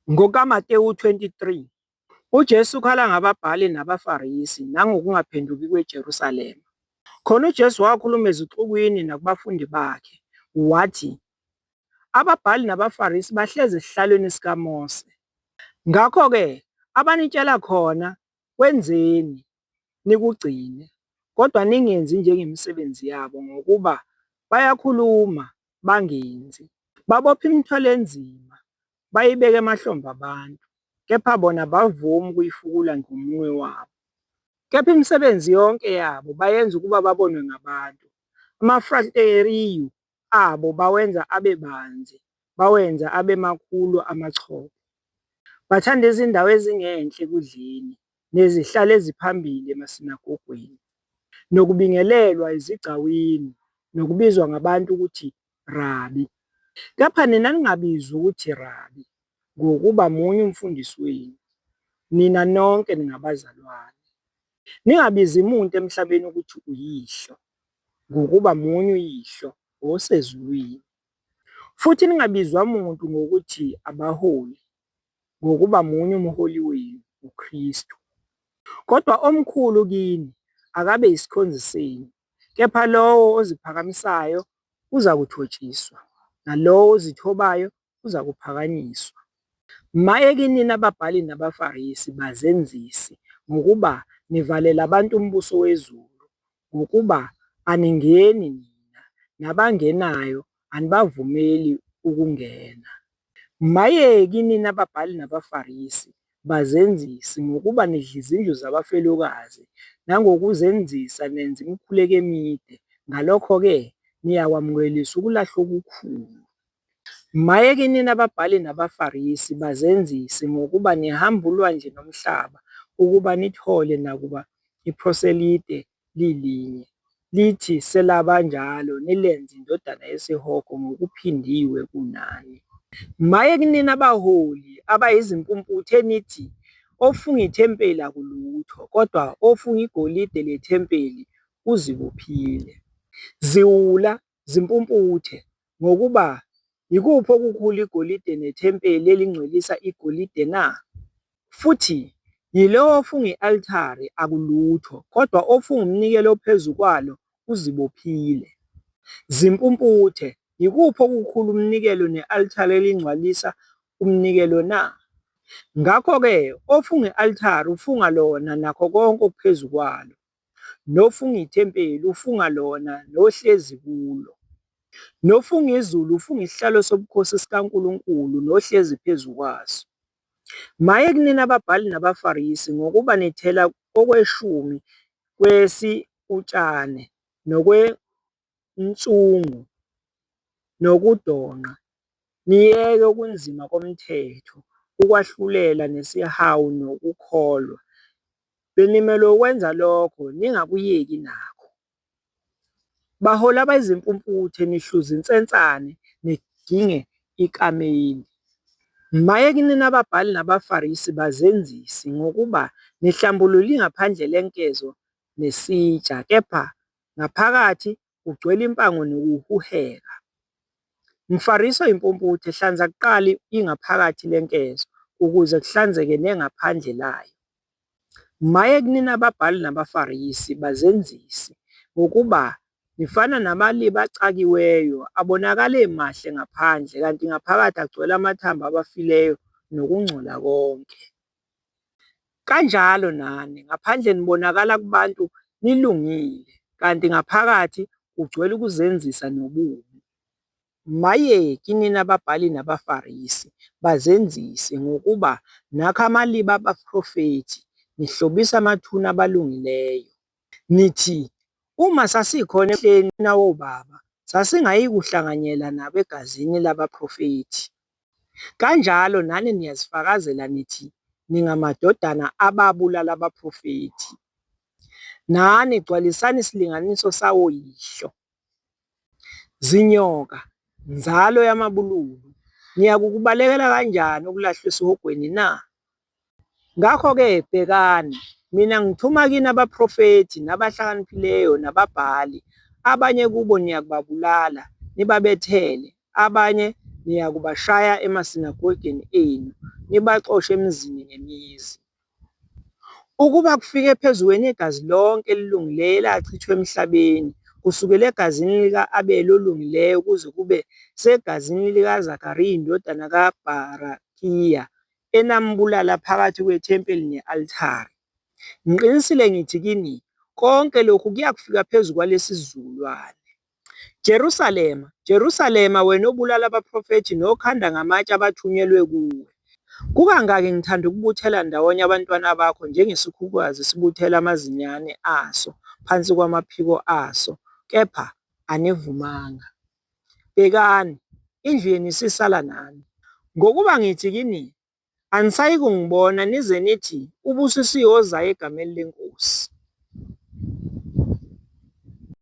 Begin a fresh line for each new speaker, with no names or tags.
NgokaMatewu 23, uJesu ukhala ngababhali nabaFarisi nangokungaphenduki kweJerusalema. Khona uJesu wakhuluma ezixukwini nakubafundi bakhe, wathi, "Ababhali nabaFarisi bahlezi esihlalweni sikaMose. Ngakho-ke abanitshela khona kwenzeni nikugcine, kodwa ningenzi njengemisebenzi yabo ngokuba bayakhuluma bangenzi. Babopha imithwalo enzima, bayibeke emahlombe abantu, kepha bona abavumi ukuyifukula ngomunwe wabo. Kepha imisebenzi yonke yabo bayenza ukuba babonwe ngabantu. Amaflateriyu abo bawenza abe banzi, bawenza abe makhulu amachobo. Bathanda izindawo ezingenhle ekudleni, nezihlalo eziphambili emasinagogweni, nokubingelelwa ezigcawini, nokubizwa ngabantu ukuthi Rabi. Kepha nina ningabizwa ukuthi Rabi, ngokuba munye umfundisi wenu. Nina nonke ningabazalwane. Ningabizi umuntu emhlabeni ukuthi uyihlo, ngokuba munye uyihlo osezulwini. Futhi ningabizwa umuntu ngokuthi abaholi, ngokuba munye umholi wenu, uKristu. Kodwa omkhulu kini akabe yisikhonzi senu, kepha lowo oziphakamisayo uza kuthotshiswa, nalowo ozithobayo uza kuphakanyiswa. Maye kinina ababhali nabaFarisi bazenzisi, ngokuba nivalela abantu umbuso wezulu, ngokuba aningeni nina, nabangenayo anibavumeli ukungena. Maye kinina ababhali nabaFarisi bazenzisi, ngokuba nidla izindlu zabafelokazi, nangokuzenzisa nenza imikhuleko emide, ngalokho-ke niyakwamukelisa ukulahlwa okukhulu. Maye kinina ababhali nabaFarisi bazenzisi, ngokuba nihamba ulwandle nomhlaba ukuba nithole nakuba iproselite lilinye, lithi selaba njalo nilenze indodana yesihogo ngokuphindiwe kunani. Maye kinina abaholi abayizimpumputhe enithi, ofunga ithempeli akulutho, kodwa ofunga igolide lethempeli uzibophile. Ziwula, zimpumputhe, ngokuba yikuphi okukhulu igolide nethempeli elingcwelisa igolide na? Futhi yilowo ofunga i-alithari akulutho, kodwa ofunga umnikelo ophezu kwalo uzibophile. Zimpumputhe, yikuphi okukhulu umnikelo ne-alithari elingcwalisa umnikelo na? Ngakho-ke ofunga i-alithari ufunga lona nakho konke okuphezu kwalo, nofunga ithempeli ufunga lona nohlezi kulo, nofunga izulu ufunga isihlalo sobukhosi sikaNkulunkulu nohlezi phezu kwaso. Maye kunina ababhali nabaFarisi, ngokuba nithela okweshumi utshane, nokwensungu, nokudonqa, niyeke okunzima komthetho, ukwahlulela nesihawu nokukholwa. Benimelwe ukwenza lokho, ningakuyeki nakho. Baholi abayizimpumputhe, nihluza insensane, niginge ikameli. Maye kinina ababhali nabaFarisi bazenzisi, ngokuba nihlambulula ingaphandle lenkezo nesitsha, kepha ngaphakathi kugcwele impango nokuhuheka. Mfarisi oyimpumputhe, hlanza kuqala ingaphakathi lenkezo, ukuze kuhlanzeke nengaphandle layo. Maye kunina ababhali nabaFarisi bazenzisi, ngokuba nifana namaliba acakiweyo, abonakale mahle ngaphandle, kanti ngaphakathi agcwele amathambo abafileyo nokungcola konke. Kanjalo nani, ngaphandle nibonakala kubantu nilungile, kanti ngaphakathi kugcwele ukuzenzisa nobubi. Maye kinina ababhali nabaFarisi bazenzisi, ngokuba nakho amaliba abaprofethi nihlobisa amathuna abalungileyo. Nithi, uma sasikhona ehleni nawobaba, sasingayi kuhlanganyela nabo egazini labaprofethi. Kanjalo nani niyazifakazela nithi ningamadodana ababulala abaprofethi. Nani gcwalisani isilinganiso sawoyihlo. Zinyoka, nzalo yamabululu, niyakukubalekela kanjani ukulahlwa esihogweni na? Ngakho-ke bhekani, mina ngithuma kini abaprofethi nabahlakaniphileyo nababhali, abanye kubo niyakubabulala nibabethele, abanye niyakubashaya emasinagogeni enu, nibaxoshe emizini ngemizi. Ukuba kufike phezu kwenu igazi lonke elilungileyo elachithwa emhlabeni, kusukela egazini lika-Abele olungileyo kuze kube segazini likaZakhariya indodana kaBharakiya enambulala phakathi kwethempeli ne-alithari. Ngiqinisile ngithi kini, konke lokhu kuyakufika phezu kwalesi sizukulwane. Jerusalema, Jerusalema, wena obulala abaprofethi nokhanda ngamatshe abathunyelwe kuwe! Kukangaki ngithanda ukubuthela ndawonye abantwana bakho njengesikhukhukazi sibuthela amazinyane aso phansi kwamaphiko aso, kepha anivumanga. Bhekani, indlu yenu isisala nani. Ngokuba ngithi kini, anisayi kungibona nize nithi, ubusisiwe ozayo egameni leNkosi.